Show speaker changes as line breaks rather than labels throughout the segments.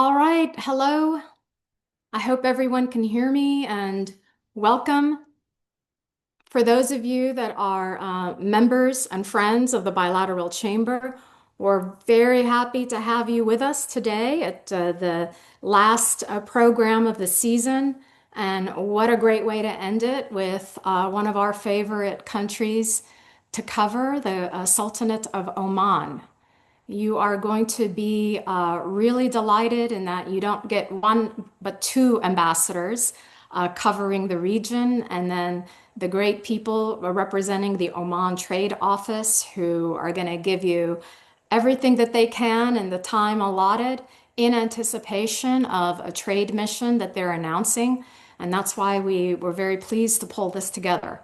All right, hello. I hope everyone can hear me and welcome. For those of you that are members and friends of the Bilateral Chamber, we're very happy to have you with us today at the last program of the season. And what a great way to end it with one of our favorite countries to cover, the Sultanate of Oman. You are going to be really delighted in that you don't get one but two ambassadors covering the region, and then the great people representing the Oman Trade Office who are going to give you everything that they can in the time allotted in anticipation of a trade mission that they're announcing. And that's why we were very pleased to pull this together.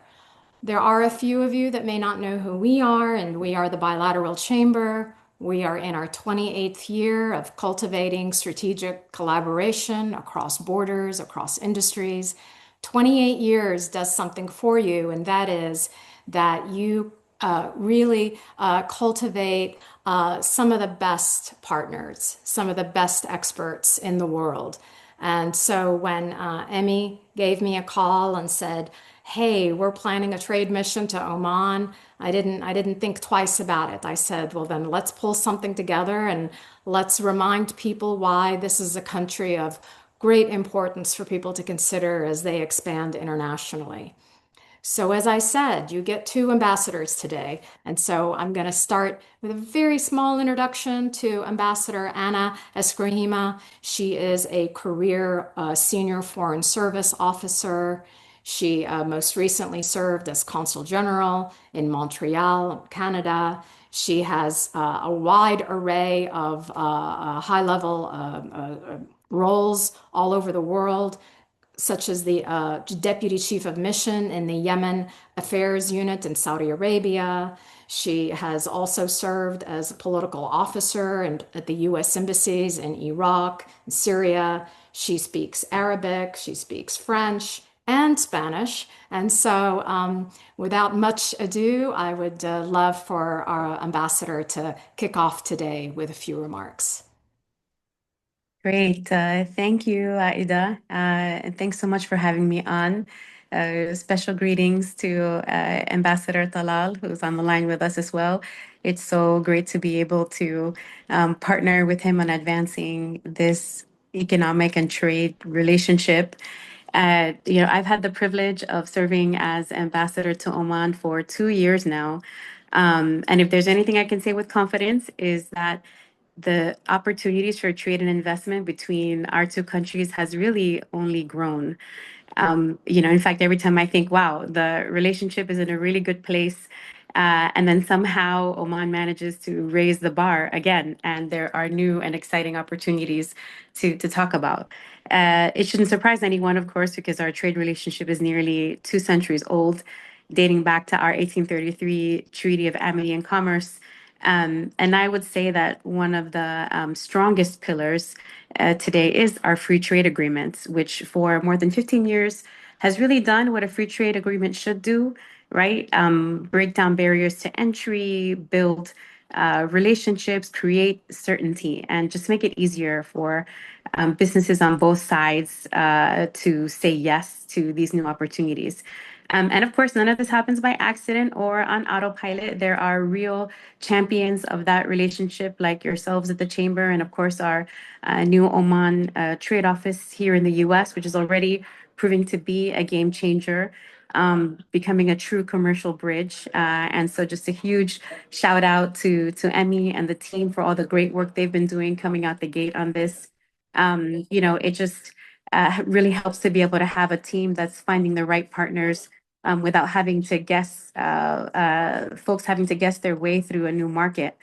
There are a few of you that may not know who we are, and we are the Bilateral Chamber. We are in our 28th year of cultivating strategic collaboration across borders, across industries. 28 years does something for you, and that is that you really cultivate some of the best partners, some of the best experts in the world. And so when Emmy gave me a call and said, "Hey, we're planning a trade mission to Oman," I didn't think twice about it. I said, "Well, then let's pull something together and let's remind people why this is a country of great importance for people to consider as they expand internationally." So, as I said, you get two ambassadors today. And so I'm going to start with a very small introduction to Ambassador Anna Eskrima. She is a career senior foreign service officer. She most recently served as consul general in Montreal, Canada. She has a wide array of high level roles all over the world, such as the Deputy Chief of Mission in the Yemen Affairs Unit in Saudi Arabia. She has also served as a political officer at the U.S. embassies in Iraq and Syria. She speaks Arabic, she speaks French and Spanish. And so, without much ado, I would love for our ambassador to kick off today with a few remarks.
Great. Thank you, Ida. And thanks so much for having me on. Special greetings to Ambassador Talal, who's on the line with us as well. It's so great to be able to partner with him on advancing this economic and trade relationship. I've had the privilege of serving as ambassador to Oman for 2 years now. And if there's anything I can say with confidence is that the opportunities for trade and investment between our two countries has really only grown. In fact, every time I think, wow, the relationship is in a really good place, and then somehow Oman manages to raise the bar again, and there are new and exciting opportunities to talk about. It shouldn't surprise anyone, of course, because our trade relationship is nearly 2 centuries old, dating back to our 1833 Treaty of Amity and Commerce. And I would say that one of the strongest pillars today is our free trade agreements, which for more than 15 years has really done what a free trade agreement should do, right? Break down barriers to entry, build relationships, create certainty, and just make it easier for businesses on both sides to say yes to these new opportunities. And of course, none of this happens by accident or on autopilot. There are real champions of that relationship, like yourselves at the Chamber, and of course, our new Oman trade office here in the US, which is already proving to be a game changer, becoming a true commercial bridge. And so, just a huge shout out to Emmy and the team for all the great work they've been doing coming out the gate on this. It just really helps to be able to have a team that's finding the right partners without having to guess, folks having to guess their way through a new market.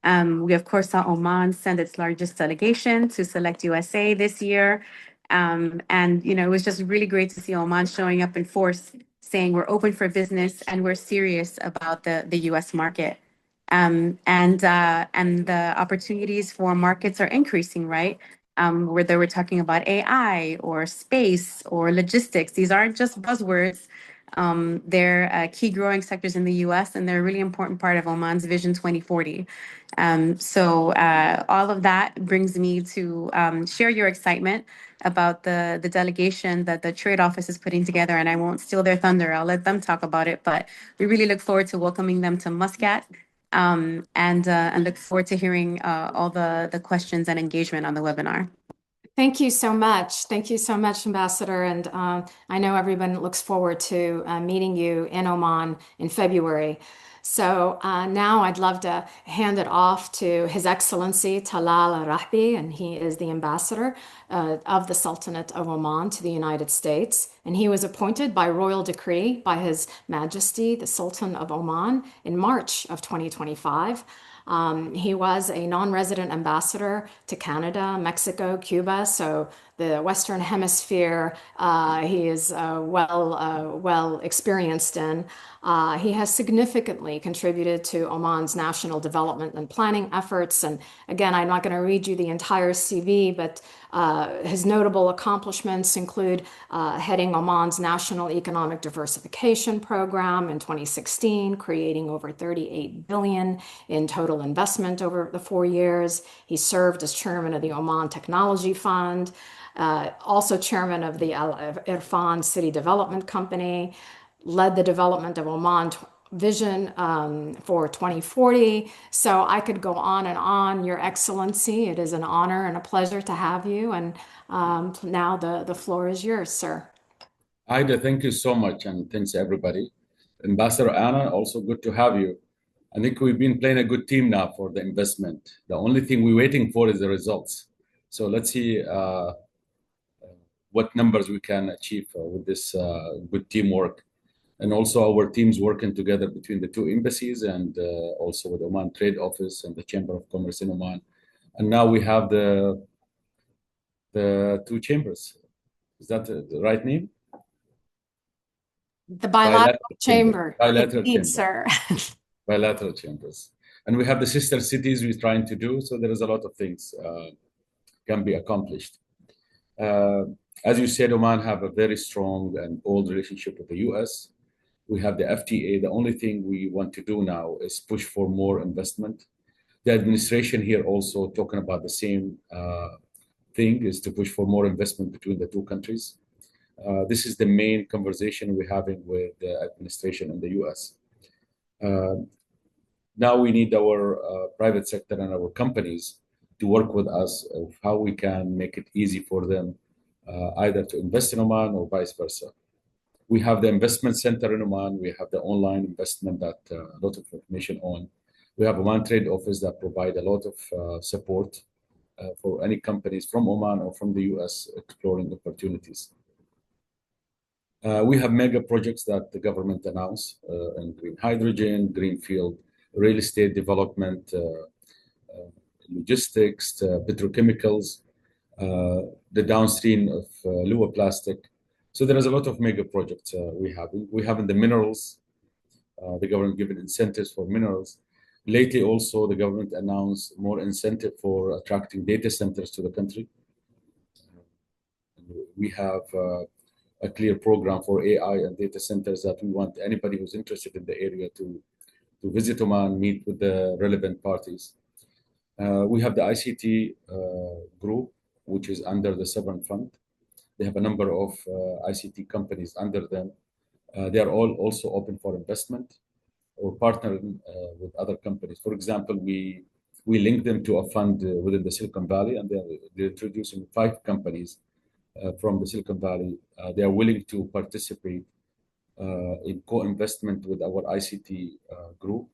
We, of course, saw Oman send its largest delegation to Select USA this year. It was just really great to see Oman showing up in force, saying we're open for business and we're serious about the US market. And the opportunities for markets are increasing, right? Whether we're talking about AI or space or logistics, these aren't just buzzwords. They're key growing sectors in the US, and they're a really important part of Oman's Vision 2040. All of that brings me to share your excitement about the delegation that the Trade Office is putting together. And I won't steal their thunder, I'll let them talk about it. But we really look forward to welcoming them to Muscat, and look forward to hearing all the questions and engagement on the webinar.
Thank you so much. Thank you so much, Ambassador. And I know everyone looks forward to meeting you in Oman in February. So now I'd love to hand it off to His Excellency Talal Al-Rahbi, and he is the ambassador of the Sultanate of Oman to the United States. And he was appointed by royal decree by His Majesty, the Sultan of Oman, in March of 2025. He was a non-resident ambassador to Canada, Mexico, Cuba, so the Western Hemisphere he is well experienced in. He has significantly contributed to Oman's national development and planning efforts. And again, I'm not going to read you the entire CV, but his notable accomplishments include heading Oman's National Economic Diversification Program in 2016, creating over 38 billion in total investment over the 4 years. He served as chairman of the Oman Technology Fund, also chairman of the Al Irfan City Development Company, led the development of Oman Vision for 2040. So I could go on and on, Your Excellency. It is an honor and a pleasure to have you. And now the floor is yours, sir.
Ida, thank you so much, and thanks everybody. Ambassador Anna, also good to have you. I think we've been playing a good team now for the investment. The only thing we're waiting for is the results. So let's see what numbers we can achieve with this good teamwork. And also our teams working together between the two embassies and also with Oman Trade Office and the Chamber of Commerce in Oman. And now we have the two chambers. Is that the right name?
The bilateral chamber.
Bilateral
Indeed,
chamber.
sir.
Bilateral chambers. And we have the sister cities we're trying to do. So there is a lot of things can be accomplished. As you said, Oman have a very strong and old relationship with the US. We have the FTA. The only thing we want to do now is push for more investment. The administration here also talking about the same thing, is to push for more investment between the two countries. This is the main conversation we're having with the administration in the US. Now we need our private sector and our companies to work with us of how we can make it easy for them either to invest in Oman or vice versa. We have the investment center in Oman. We have the online investment that a lot of information on. We have Oman Trade Office that provide a lot of support for any companies from Oman or from the US exploring opportunities. We have mega projects that the government announced in green hydrogen, greenfield real estate development, logistics, petrochemicals, the downstream of Lua plastic. So there is a lot of mega projects we have. We have in the minerals, the government given incentives for minerals. Lately also, the government announced more incentive for attracting data centers to the country. We have a clear program for AI and data centers that we want anybody who's interested in the area to visit Oman, meet with the relevant parties. We have the ICT group, which is under the Sovereign Fund. They have a number of ICT companies under them. They are all also open for investment or partnering with other companies. For example, we link them to a fund within the Silicon Valley, and they're introducing 5 companies from the Silicon Valley. They are willing to participate in co-investment with our ICT group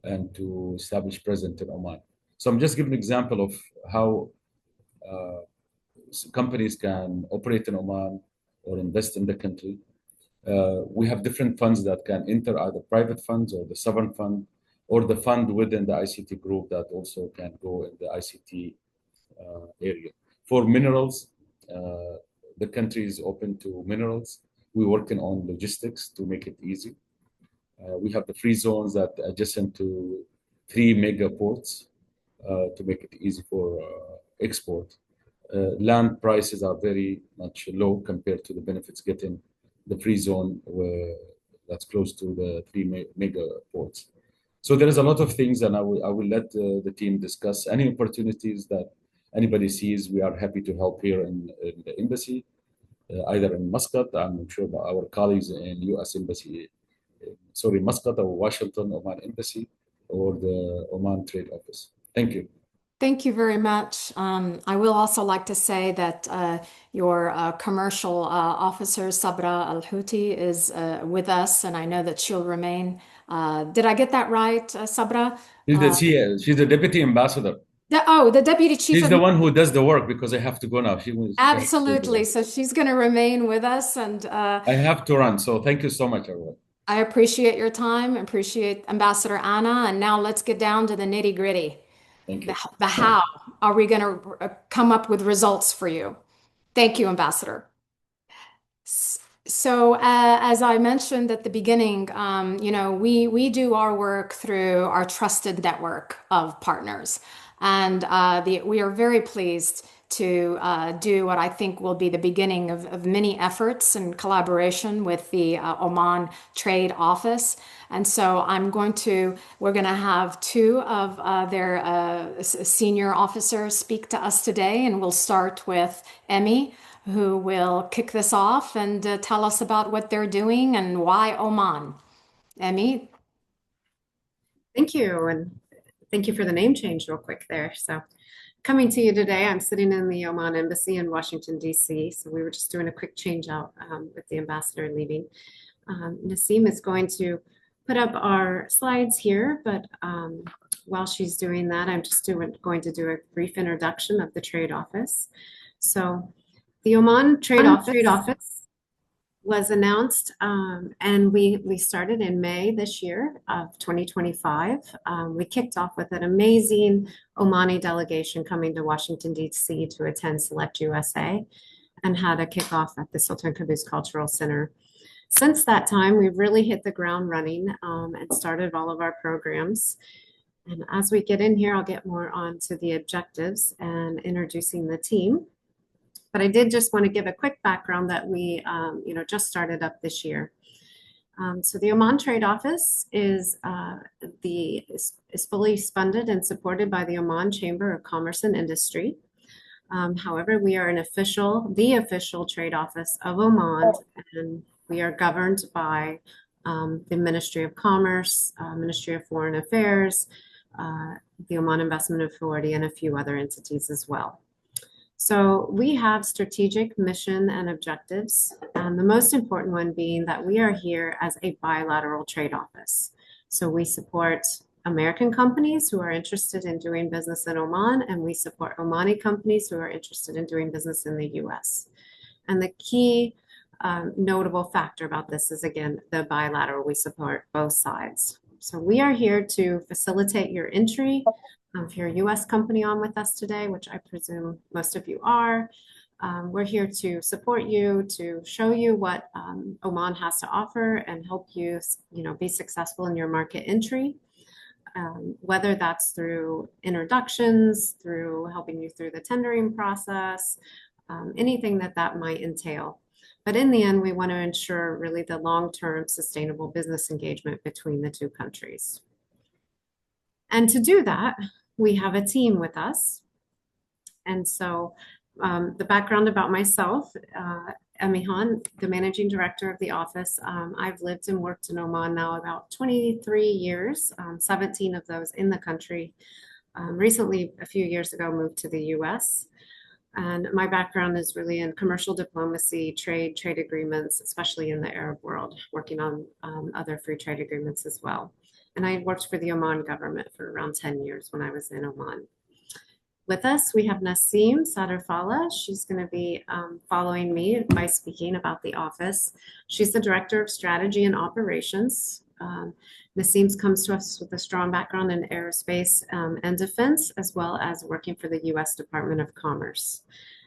and to establish presence in Oman. So I'm just giving an example of how companies can operate in Oman or invest in the country. We have different funds that can enter, either private funds or the sovereign fund, or the fund within the ICT group that also can go in the ICT area. For minerals, the country is open to minerals. We're working on logistics to make it easy. We have the free zones that adjacent to 3 mega ports to make it easy for export. Land prices are very much low compared to the benefits getting the free zone that's close to the three mega ports. So there is a lot of things, and I will let the team discuss any opportunities that anybody sees. We are happy to help here in the embassy, either in Muscat. I'm sure about our colleagues in U.S. Embassy, sorry, Muscat or Washington, Oman Embassy, or the Oman Trade Office. Thank you.
Thank you very much. I will also like to say that your commercial officer, Sabra Al-Houthi, is with us, and I know that she'll remain. Did I get that right, Sabra?
She's the deputy ambassador.
The deputy chief
She's
of.
the one who does the work because I have to go now. She has to do the
Absolutely.
work.
So she's going to remain with us, and
I have to run. So thank you so much, everyone.
I appreciate your time, appreciate Ambassador Anna, and now let's get down to the nitty gritty.
Thank
The
you.
how are we going to come up with results for you? Thank you, Ambassador. So, as I mentioned at the beginning, we do our work through our trusted network of partners, and we are very pleased to do what I think will be the beginning of many efforts in collaboration with the Oman Trade Office. And so we're going to have two of their senior officers speak to us today, and we'll start with Emmy, who will kick this off and tell us about what they're doing and why Oman. Emmy?
Thank you. And thank you for the name change real quick there. So coming to you today, I'm sitting in the Oman Embassy in Washington, D.C. So we were just doing a quick change out with the ambassador leaving. Nassim is going to put up our slides here, but while she's doing that, I'm just going to do a brief introduction of the trade office. So the Oman Trade Office was announced, and we started in May this year of 2025. We kicked off with an amazing Omani delegation coming to Washington, D.C. to attend Select USA and had a kickoff at the Sultan Qaboos Cultural Center. Since that time, we've really hit the ground running and started all of our programs. And as we get in here, I'll get more onto the objectives and introducing the team. But I did just want to give a quick background that we, just started up this year. So the Oman Trade Office is fully funded and supported by the Oman Chamber of Commerce and Industry. However, we are the official trade office of Oman, and we are governed by the Ministry of Commerce, Ministry of Foreign Affairs, the Oman Investment Authority, and a few other entities as well. So we have strategic mission and objectives, the most important one being that we are here as a bilateral trade office. So we support American companies who are interested in doing business in Oman, and we support Omani companies who are interested in doing business in the US. And the key notable factor about this is, again, the bilateral. We support both sides. So we are here to facilitate your entry. If you're a US company on with us today, which I presume most of you are, we're here to support you, to show you what Oman has to offer and help you, be successful in your market entry. Whether that's through introductions, through helping you through the tendering process, anything that might entail. But in the end, we want to ensure really the long-term sustainable business engagement between the two countries. And to do that, we have a team with us. And so the background about myself, Amihan, the managing director of the office. I've lived and worked in Oman now about 23 years, 17 of those in the country. Recently, a few years ago, moved to the US. And my background is really in commercial diplomacy, trade agreements, especially in the Arab world, working on other free trade agreements as well. And I worked for the Oman government for around 10 years when I was in Oman. With us, we have Nassim Sadarfala. She's going to be following me by speaking about the office. She's the Director of Strategy and Operations. Nassim comes to us with a strong background in aerospace and defense, as well as working for the U.S. Department of Commerce.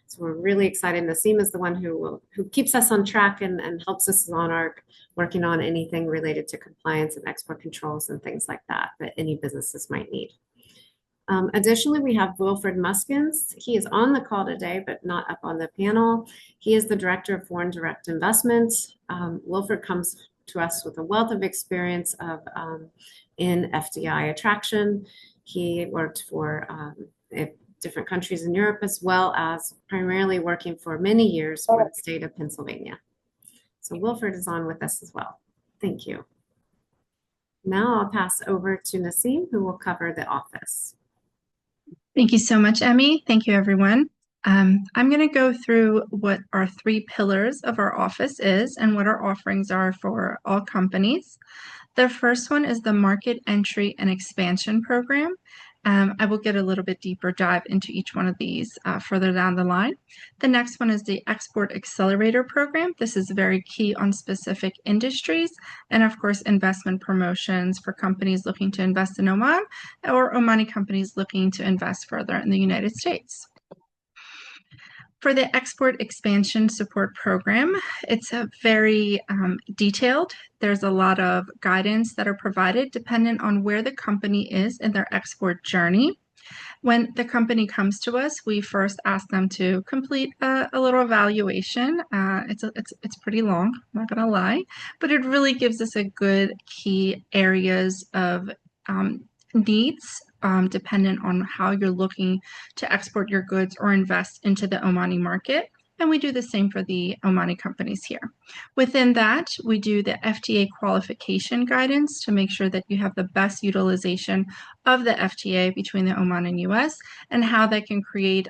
So we're really excited. Nassim is the one who keeps us on track and helps us working on anything related to compliance and export controls and things like that any businesses might need. Additionally, we have Wilfred Muskins. He is on the call today, but not up on the panel. He is the Director of Foreign Direct Investments. Wilfred comes to us with a wealth of experience in FDI attraction. He worked for different countries in Europe, as well as primarily working for many years for the state of Pennsylvania. So Wilfred is on with us as well. Thank you. Now I'll pass over to Naseem, who will cover the office.
Thank you so much, Emmy. Thank you, everyone. I'm going to go through what our 3 pillars of our office is and what our offerings are for all companies. The first one is the Market Entry and Expansion Program. I will get a little bit deeper dive into each one of these further down the line. The next one is the Export Accelerator Program. This is very key on specific industries and, of course, investment promotions for companies looking to invest in Oman or Omani companies looking to invest further in the United States. For the Export Expansion Support Program, it's a very detailed. There's a lot of guidance that are provided dependent on where the company is in their export journey. When the company comes to us, we first ask them to complete a little evaluation. It's pretty long, I'm not gonna lie, but it really gives us a good key areas of needs dependent on how you're looking to export your goods or invest into the Omani market. And we do the same for the Omani companies here. Within that, we do the FTA qualification guidance to make sure that you have the best utilization of the FTA between the Oman and US and how that can create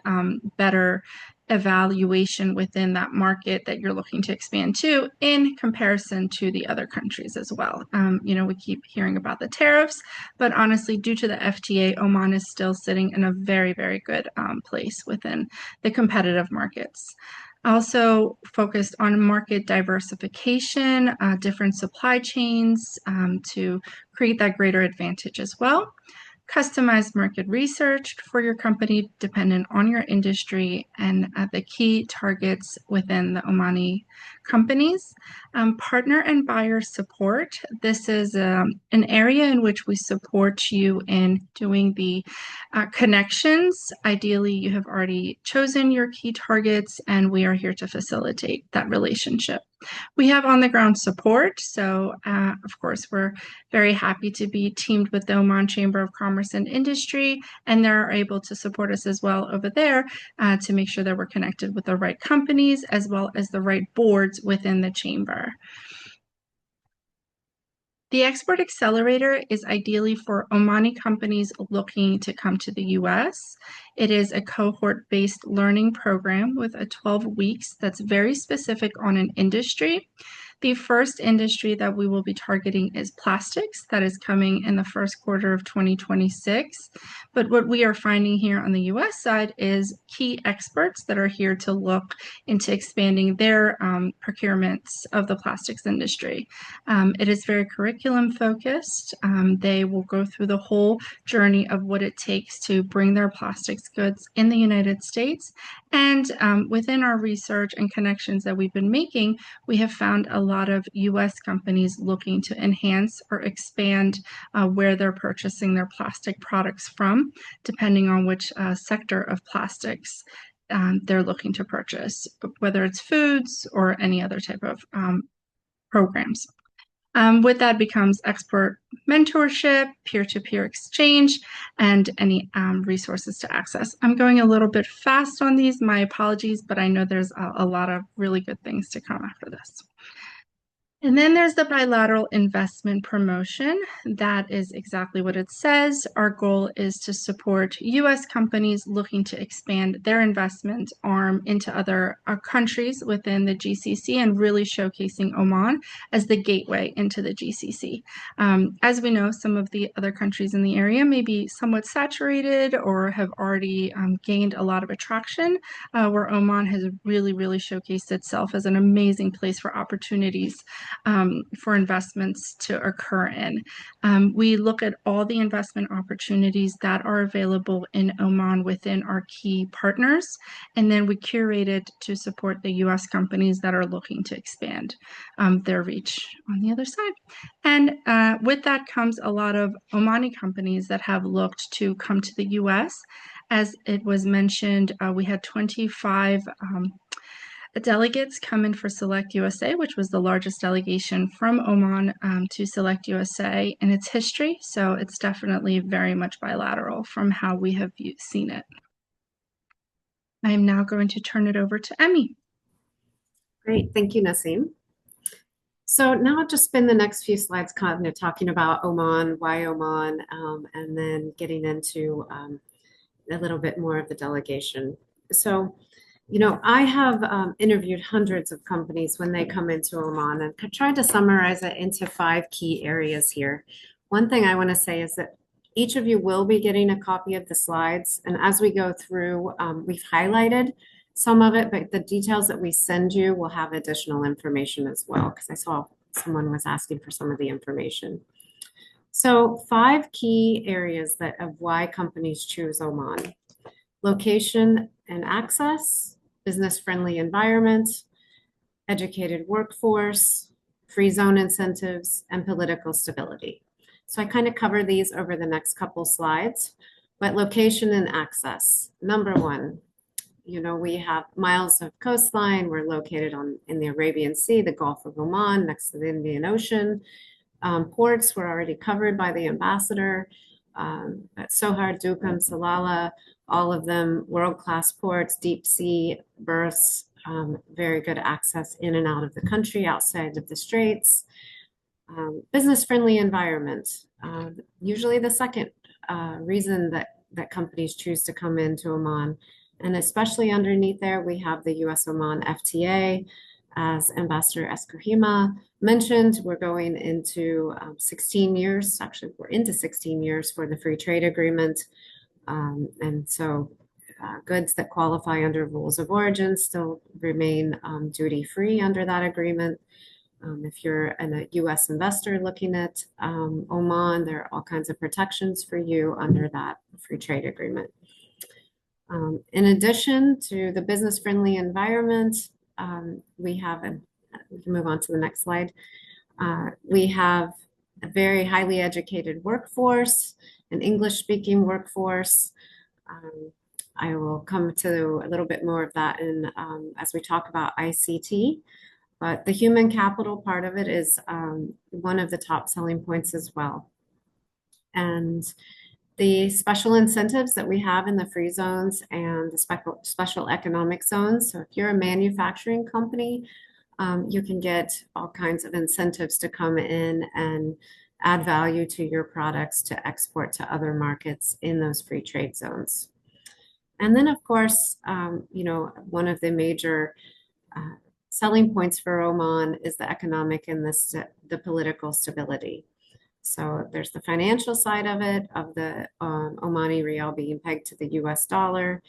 better evaluation within that market that you're looking to expand to in comparison to the other countries as well. We keep hearing about the tariffs, but honestly, due to the FTA, Oman is still sitting in a very, very good place within the competitive markets. Also focused on market diversification, different supply chains to create that greater advantage as well. Customized market research for your company dependent on your industry and the key targets within the Omani companies. Partner and buyer support. This is an area in which we support you in doing the connections. Ideally, you have already chosen your key targets and we are here to facilitate that relationship. We have on-the-ground support, so of course we're very happy to be teamed with the Oman Chamber of Commerce and Industry, and they're able to support us as well over there to make sure that we're connected with the right companies as well as the right boards within the chamber. The Export Accelerator is ideally for Omani companies looking to come to the US. It is a cohort-based learning program with a 12 weeks that's very specific on an industry. The first industry that we will be targeting is plastics. That is coming in the first quarter of 2026. But what we are finding here on the US side is key experts that are here to look into expanding their procurements of the plastics industry. It is very curriculum focused. They will go through the whole journey of what it takes to bring their plastics goods in the United States. And within our research and connections that we've been making, we have found a lot of US companies looking to enhance or expand where they're purchasing their plastic products from, depending on which sector of plastics they're looking to purchase, whether it's foods or any other type of programs. With that becomes expert mentorship, peer-to-peer exchange, and any resources to access. I'm going a little bit fast on these, my apologies, but I know there's a lot of really good things to come after this. And then there's the bilateral investment promotion. That is exactly what it says. Our goal is to support US companies looking to expand their investment arm into other countries within the GCC and really showcasing Oman as the gateway into the GCC. As we know, some of the other countries in the area may be somewhat saturated or have already gained a lot of attraction, where Oman has really, really showcased itself as an amazing place for opportunities for investments to occur in. We look at all the investment opportunities that are available in Oman within our key partners, and then we curate it to support the US companies that are looking to expand their reach on the other side. And with that comes a lot of Omani companies that have looked to come to the US. As it was mentioned, we had 25 Delegates come in for Select USA, which was the largest delegation from Oman to Select USA in its history. So it's definitely very much bilateral from how we have seen it. I am now going to turn it over to Emmy.
Great, thank you, Naseem. So now I'll just spend the next few slides kind of talking about Oman, why Oman, and then getting into a little bit more of the delegation. So, you know, I have interviewed hundreds of companies when they come into Oman, and I tried to summarize it into 5 key areas here. One thing I want to say is that each of you will be getting a copy of the slides, and as we go through, we've highlighted some of it, but the details that we send you will have additional information as well, because I saw someone was asking for some of the information. So 5 key areas that of why companies choose Oman: location and access, business-friendly environment, educated workforce, free zone incentives, and political stability. So I kind of cover these over the next couple slides, but location and access. Number 1, you know, we have miles of coastline. We're located in the Arabian Sea, the Gulf of Oman, next to the Indian Ocean. Ports were already covered by the ambassador. At Sohar, Duqm, Salalah, all of them world-class ports, deep sea berths, very good access in and out of the country outside of the straits. Business-friendly environment. Usually the second reason that companies choose to come into Oman. And especially underneath there, we have the US-Oman FTA. As Ambassador Escohima mentioned, we're going into 16 years. Actually, we're into 16 years for the free trade agreement. And so goods that qualify under rules of origin still remain duty-free under that agreement. If you're a US investor looking at Oman, there are all kinds of protections for you under that free trade agreement. In addition to the business-friendly environment, we can move on to the next slide. We have a very highly educated workforce, an English-speaking workforce. I will come to a little bit more of that as we talk about ICT. But the human capital part of it is one of the top selling points as well. And the special incentives that we have in the free zones and the special economic zones. So if you're a manufacturing company, you can get all kinds of incentives to come in and add value to your products to export to other markets in those free trade zones. And then, of course, you know, one of the major selling points for Oman is the economic and the political stability. So there's the financial side of it, of the Omani rial being pegged to the US dollar,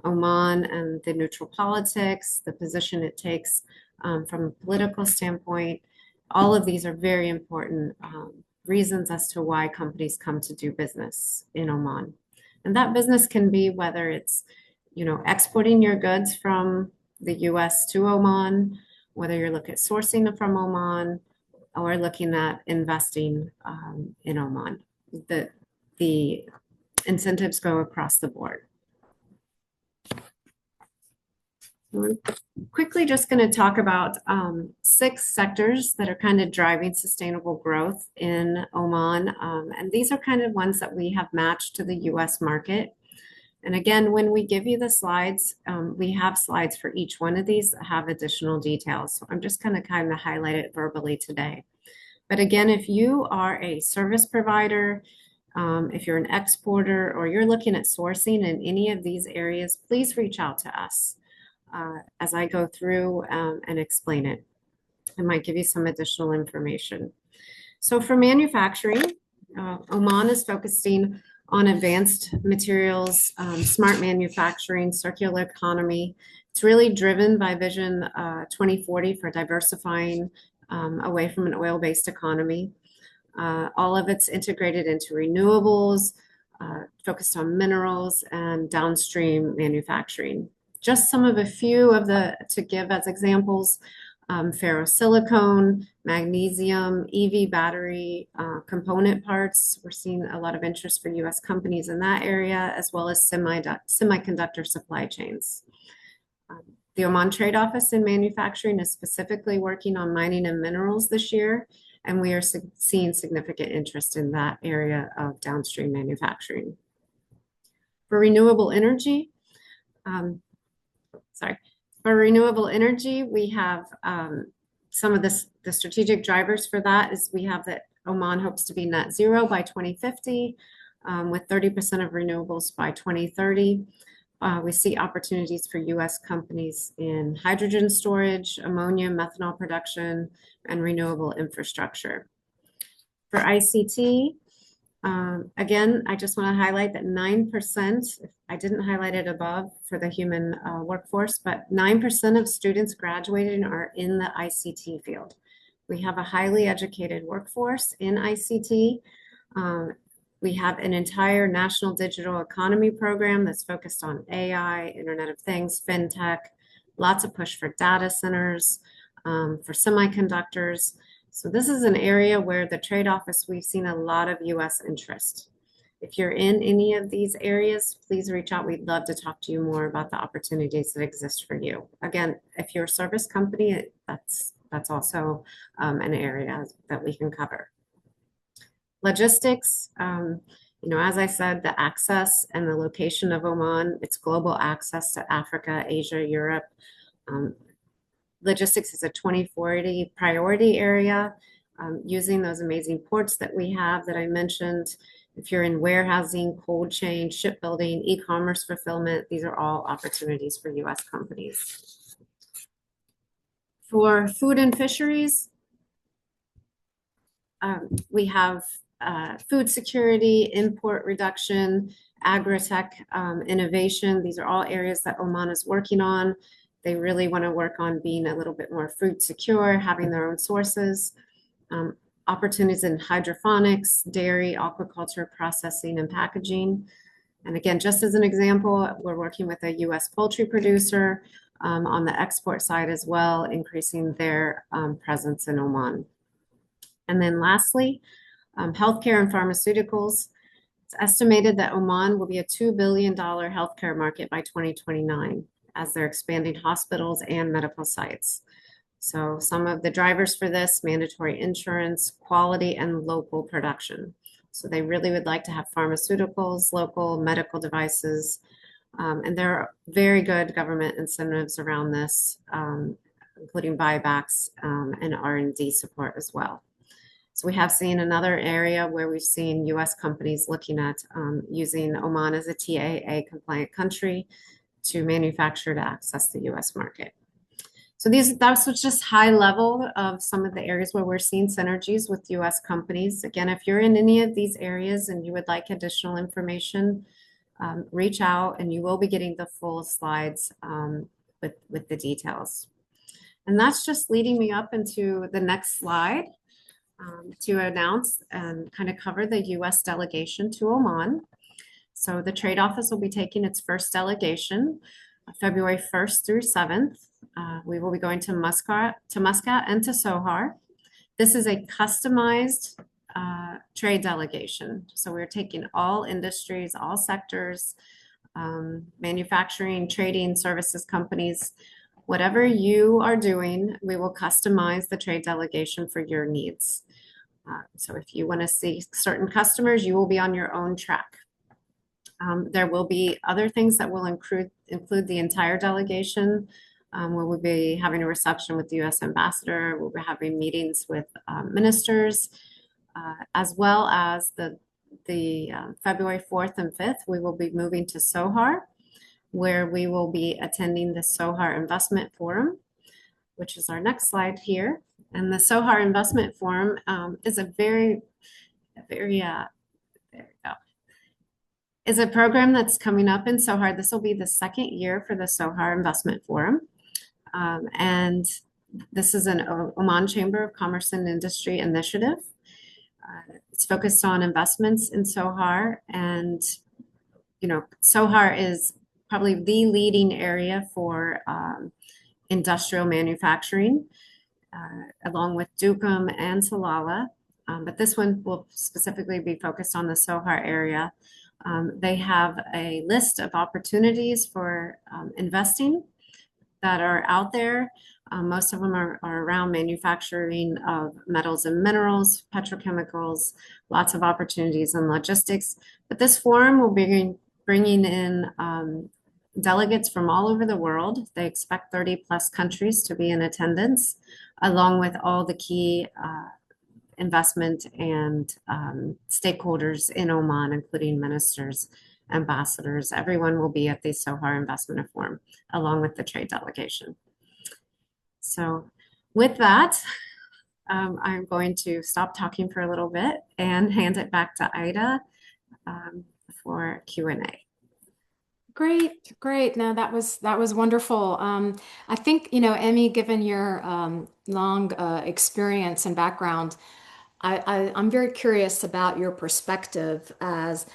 Oman and the neutral politics, the position it takes from a political standpoint. All of these are very important reasons as to why companies come to do business in Oman. And that business can be whether it's, you know, exporting your goods from the US to Oman, whether you're looking at sourcing from Oman, or looking at investing in Oman. The incentives go across the board. We're quickly just going to talk about 6 sectors that are kind of driving sustainable growth in Oman. And these are kind of ones that we have matched to the US market. And again, when we give you the slides, we have slides for each one of these that have additional details. So I'm just going to kind of highlight it verbally today. But again, if you are a service provider, if you're an exporter, or you're looking at sourcing in any of these areas, please reach out to us as I go through and explain it. I might give you some additional information. So for manufacturing, Oman is focusing on advanced materials, smart manufacturing, circular economy. It's really driven by Vision 2040 for diversifying away from an oil-based economy. All of it's integrated into renewables, focused on minerals and downstream manufacturing. Just some of a few of to give as examples: ferrosilicone, magnesium, EV battery component parts. We're seeing a lot of interest for US companies in that area, as well as semiconductor supply chains. The Oman Trade Office in Manufacturing is specifically working on mining and minerals this year, and we are seeing significant interest in that area of downstream manufacturing. For renewable energy, um, for renewable energy, we have some of the strategic drivers for that is we have that Oman hopes to be net zero by 2050, with 30% of renewables by 2030. We see opportunities for U.S. companies in hydrogen storage, ammonia, methanol production, and renewable infrastructure. For ICT, again, I just want to highlight that 9%, I didn't highlight it above for the human workforce, but 9% of students graduating are in the ICT field. We have a highly educated workforce in ICT. We have an entire national digital economy program that's focused on AI, Internet of Things, fintech, lots of push for data centers, for semiconductors. So this is an area where the trade office, we've seen a lot of US interest. If you're in any of these areas, please reach out. We'd love to talk to you more about the opportunities that exist for you. Again, if you're a service company, that's also an area that we can cover. Logistics, as I said, the access and the location of Oman, it's global access to Africa, Asia, Europe. Logistics is a 2040 priority area, using those amazing ports that we have that I mentioned. If you're in warehousing, cold chain, shipbuilding, e-commerce fulfillment, these are all opportunities for US companies. For food and fisheries, we have food security, import reduction, agri-tech innovation. These are all areas that Oman is working on. They really want to work on being a little bit more food secure, having their own sources. Opportunities in hydroponics, dairy, aquaculture, processing, and packaging. And again, just as an example, we're working with a US poultry producer on the export side as well, increasing their presence in Oman. And then lastly, healthcare and pharmaceuticals. It's estimated that Oman will be a $2 billion healthcare market by 2029 as they're expanding hospitals and medical sites. So some of the drivers for this, mandatory insurance, quality, and local production. So they really would like to have pharmaceuticals, local medical devices, and there are very good government incentives around this, including buybacks and R&D support as well. So we have seen another area where we've seen US companies looking at using Oman as a TAA compliant country to manufacture to access the US market. So that was just high level of some of the areas where we're seeing synergies with US companies. Again, if you're in any of these areas and you would like additional information, reach out and you will be getting the full slides with the details. And that's just leading me up into the next slide. To announce and kind of cover the US delegation to Oman. So the trade office will be taking its first delegation February 1st through 7th. We will be going to Muscat and to Sohar. This is a customized trade delegation. So we're taking all industries, all sectors, manufacturing, trading, services companies. Whatever you are doing, we will customize the trade delegation for your needs. So if you want to see certain customers, you will be on your own track. There will be other things that will include the entire delegation. We will be having a reception with the U.S. ambassador. We'll be having meetings with ministers, as well as the February 4th and 5th, we will be moving to Sohar, where we will be attending the Sohar Investment Forum, which is our next slide here. And the Sohar Investment Forum is a is a program that's coming up in Sohar. This will be the second year for the Sohar Investment Forum. And this is an Oman Chamber of Commerce and Industry initiative. It's focused on investments in Sohar. And, Sohar is probably the leading area for industrial manufacturing, along with Duqm and Salalah. But this one will specifically be focused on the Sohar area. They have a list of opportunities for investing. that are out there. Most of them are around manufacturing of metals and minerals, petrochemicals, lots of opportunities in logistics. But this forum will be bringing in delegates from all over the world. They expect 30 plus countries to be in attendance, along with all the key investment and stakeholders in Oman, including ministers, ambassadors. Everyone will be at the Sohar Investment Forum, along with the trade delegation. So with that, I'm going to stop talking for a little bit and hand it back to Ida for Q&A.
Great, great. No, that was wonderful. I think, Emmy, given your long experience and background, I'm very curious about your perspective as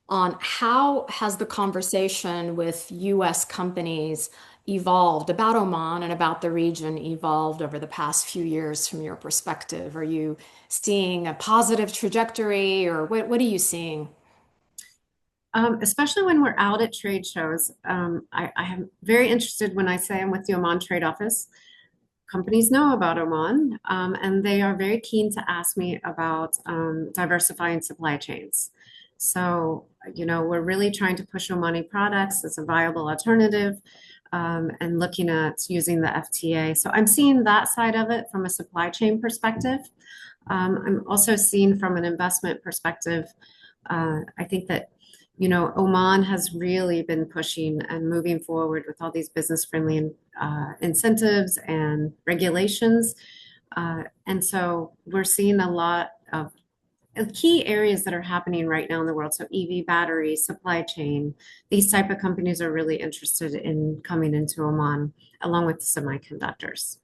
on how has the conversation with U.S. companies evolved about Oman and about the region evolved over the past few years from your perspective? Are you seeing a positive trajectory, or what are you seeing?
Especially when we're out at trade shows, I am very interested when I say I'm with the Oman Trade Office. Companies know about Oman, and they are very keen to ask me about diversifying supply chains. So, we're really trying to push Omani products as a viable alternative, and looking at using the FTA. So I'm seeing that side of it from a supply chain perspective. I'm also seeing from an investment perspective, I think that Oman has really been pushing and moving forward with all these business-friendly incentives and regulations. And so we're seeing a lot of key areas that are happening right now in the world. So EV batteries, supply chain, these type of companies are really interested in coming into Oman, along with semiconductors.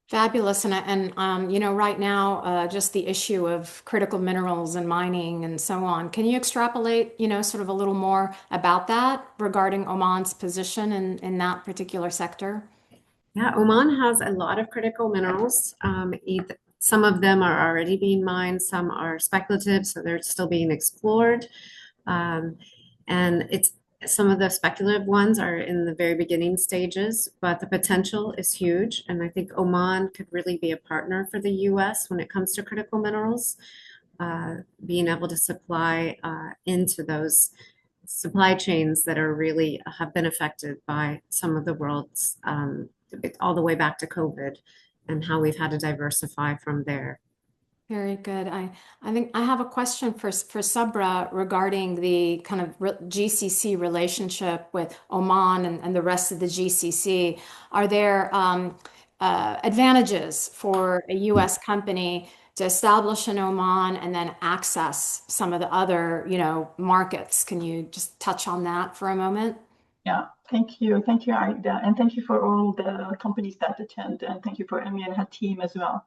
Fabulous. And right now, just the issue of critical minerals and mining and so on. Can you extrapolate, sort of a little more about that regarding Oman's position in that particular sector?
Yeah, Oman has a lot of critical minerals. Some of them are already being mined, some are speculative, so they're still being explored. And some of the speculative ones are in the very beginning stages, but the potential is huge. And I think Oman could really be a partner for the US when it comes to critical minerals, being able to supply into those supply chains that are really have been affected by some of the world's, all the way back to COVID, and how we've had to diversify from there.
Very good. I think I have a question for Sabra regarding the kind of GCC relationship with Oman and the rest of the GCC. Are there advantages for a U.S. company to establish in Oman and then access some of the other, markets? Can you just touch on that for a moment?
Yeah, thank you. Thank you, Aida. And thank you for all the companies that attend. And thank you for Emmy and her team as well.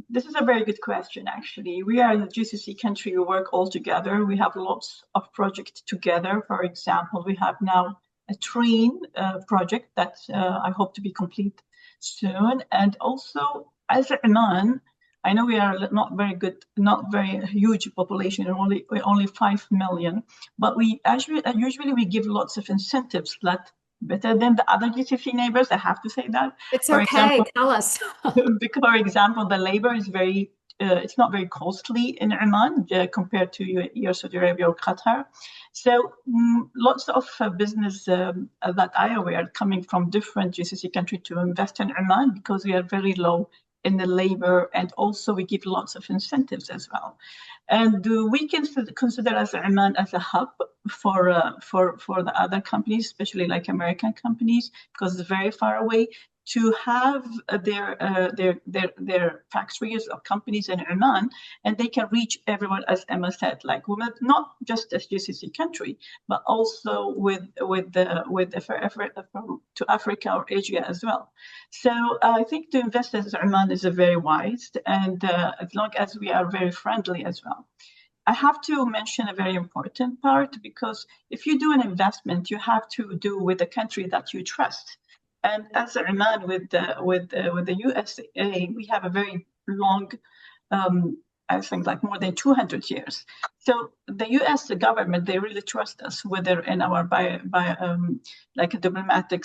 This is a very good question, actually. We are in a GCC country, we work all together. We have lots of projects together. For example, we have now a train project that I hope to be complete soon. And also, as Oman, I know we are not very good, not very huge population, we're only 5 million, but we actually usually we give lots of incentives that better than the other GCC neighbors. I have to say that.
It's
For
okay.
example,
Tell us.
because, for example, the labor is very, it's not very costly in Oman compared to your Saudi Arabia or Qatar. So lots of business that I aware coming from different GCC countries to invest in Oman because we are very low in the labor, and also we give lots of incentives as well. And we can consider as Oman as a hub for the other companies, especially like American companies, because it's very far away, to have their factories or companies in Oman, and they can reach everyone, as Emma said, like not just as GCC country, but also to Africa or Asia as well. So I think to invest in Oman is a very wise, and as long as we are very friendly as well. I have to mention a very important part, because if you do an investment, you have to do with a country that you trust. And as Oman with the USA, we have a very long I think like more than 200 years. So the U.S. the government, they really trust us, whether in our like a diplomatic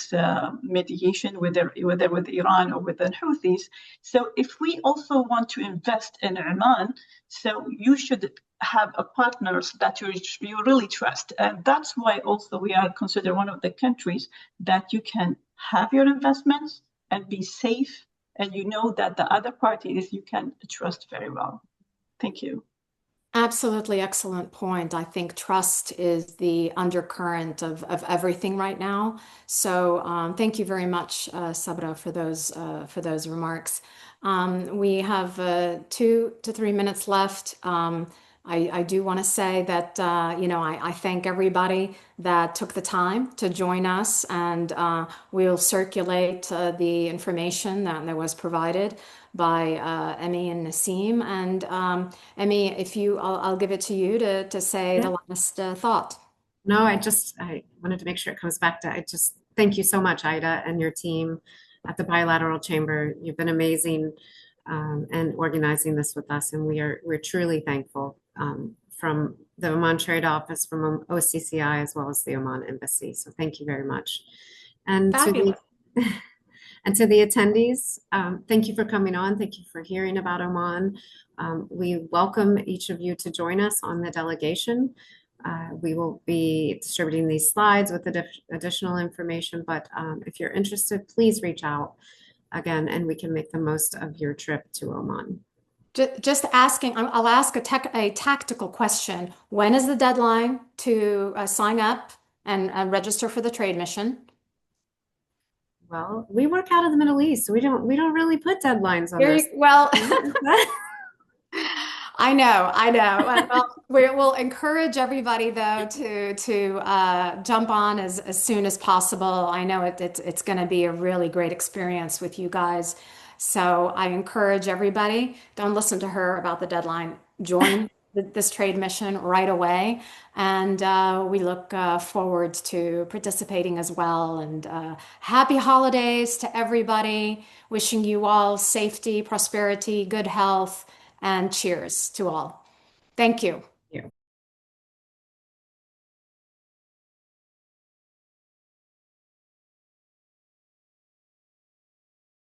mediation, whether with Iran or with the Houthis. So if we also want to invest in Oman, so you should have a partners that you really trust, and that's why also we are considered one of the countries that you can have your investments and be safe, and you know that the other parties you can trust very well. Thank you.
Absolutely excellent point. I think trust is the undercurrent of everything right now. So thank you very much, Sabra, for those remarks. We have 2 to 3 minutes left. I do want to say that I thank everybody that took the time to join us, and we'll circulate the information that was provided by Emmy and Nassim. And Emmy, if I'll give it to you to say
Yeah.
the last thought.
No, I wanted to make sure it comes back to, I just thank you so much, Ida, and your team at the Bilateral Chamber. You've been amazing and organizing this with us, and we're truly thankful from the Oman Trade Office, from OCCI, as well as the Oman Embassy. So thank you very much. And to the
Fabulous.
and to the attendees, thank you for coming on. Thank you for hearing about Oman. We welcome each of you to join us on the delegation. We will be distributing these slides with additional information, but if you're interested, please reach out again, and we can make the most of your trip to Oman.
Just asking, I'll ask a tactical question. When is the deadline to sign up and register for the trade mission?
Well, we work out of the Middle East, so we don't really put deadlines on this.
Well, I know. Well, we'll encourage everybody though to jump on as soon as possible. I know it's going to be a really great experience with you guys. So I encourage everybody, don't listen to her about the deadline. Join this trade mission right away. And we look forward to participating as well. And happy holidays to everybody. Wishing you all safety, prosperity, good health, and cheers to all. Thank you.